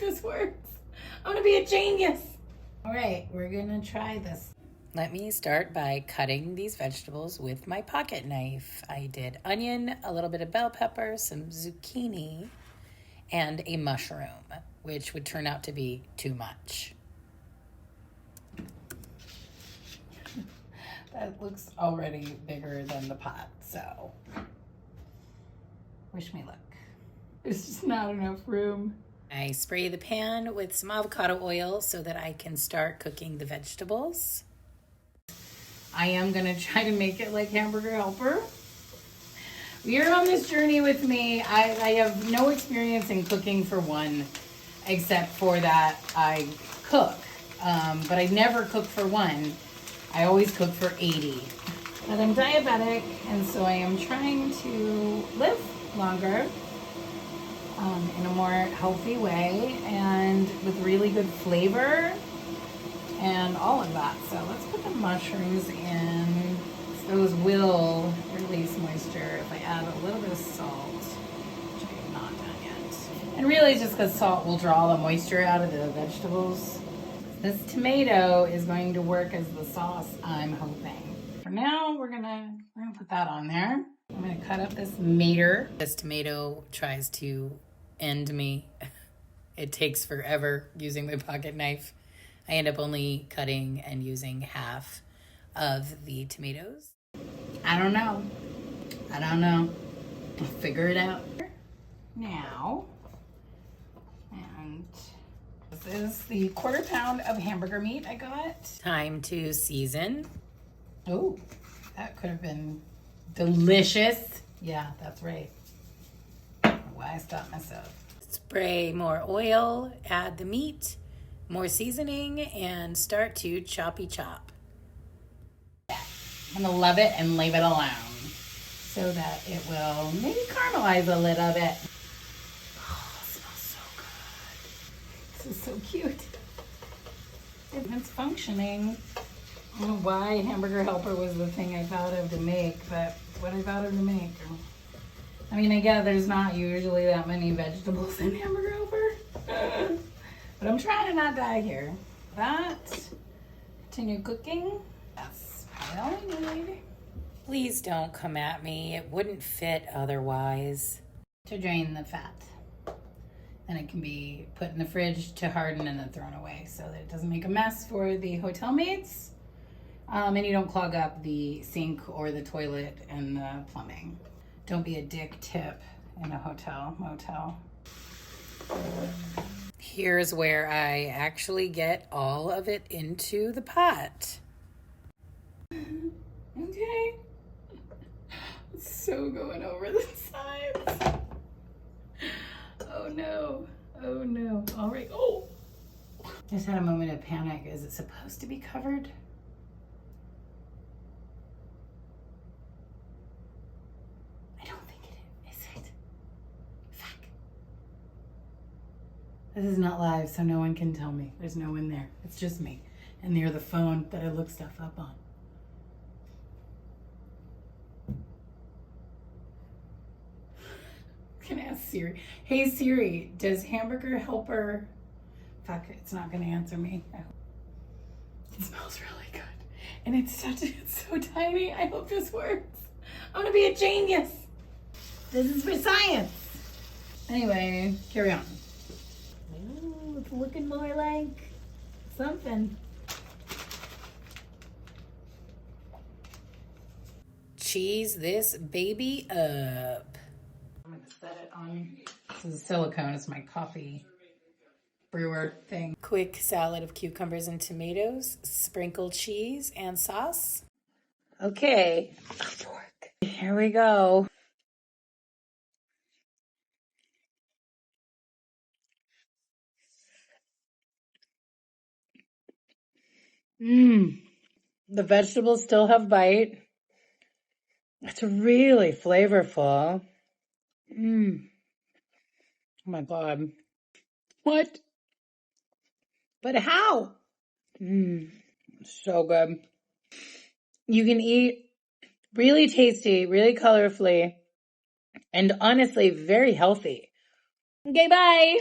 this works. I'm gonna be a genius. All right, we're gonna try this. Let me start by cutting these vegetables with my pocket knife. I did onion, a little bit of bell pepper, some zucchini, and a mushroom, which would turn out to be too much. That looks already bigger than the pot, so wish me luck. There's just not enough room. I spray the pan with some avocado oil so that I can start cooking the vegetables. I am gonna try to make it like Hamburger Helper. You're on this journey with me. I have no experience in cooking for one, except for that I cook. But I never cook for one. I always cook for 80. But I'm diabetic, and so I am trying to live longer in a more healthy way and with really good flavor and all of that. So let's put the mushrooms in. Those will release moisture if I add a little bit of salt, which I have not done yet. And really just because salt will draw the moisture out of the vegetables. This tomato is going to work as the sauce, I'm hoping. For now, we're gonna put that on there. I'm gonna cut up this mater. This tomato tries to end me. It takes forever using my pocket knife. I end up only cutting and using half of the tomatoes. I don't know. I'll figure it out. Now, and this is the 1/4 pound of hamburger meat I got. Time to season. Oh, that could have been delicious. Yeah, that's right. Why I stopped myself. Spray more oil, add the meat, more seasoning, and start to choppy chop. I'm gonna love it and leave it alone so that it will maybe caramelize a little bit. Oh, it smells so good. This is so cute. It's functioning. I don't know why Hamburger Helper was the thing I thought of to make, but what I thought of to make. I mean, I get there's not usually that many vegetables in Hamburger Helper, but I'm trying to not die here. Continue cooking. That's all I need. Please don't come at me. It wouldn't fit otherwise. To drain the fat. And it can be put in the fridge to harden and then thrown away so that it doesn't make a mess for the hotel mates. And you don't clog up the sink or the toilet and the plumbing. Don't be a dick tip in a motel. Here's where I actually get all of it into the pot. Okay. It's so going over the sides. Oh no. All right. Oh. Just had a moment of panic. Is it supposed to be covered? I don't think it is. Is it? Fuck. This is not live, so no one can tell me. There's no one there. It's just me. And near the phone that I look stuff up on. I'm gonna ask Siri. Hey Siri, does Hamburger Helper... Fuck, it's not gonna answer me. It smells really good. And it's so tiny. I hope this works. I'm gonna be a genius. This is for science. Anyway, carry on. Ooh, it's looking more like something. Cheese this baby up. I'm gonna set it on. This is silicone. It's my coffee brewer thing. Quick salad of cucumbers and tomatoes, sprinkled cheese and sauce. Okay, a fork. Here we go. The vegetables still have bite. It's really flavorful. Oh my God. What? But how? So good. You can eat really tasty, really colorfully, and honestly, very healthy. Okay, bye.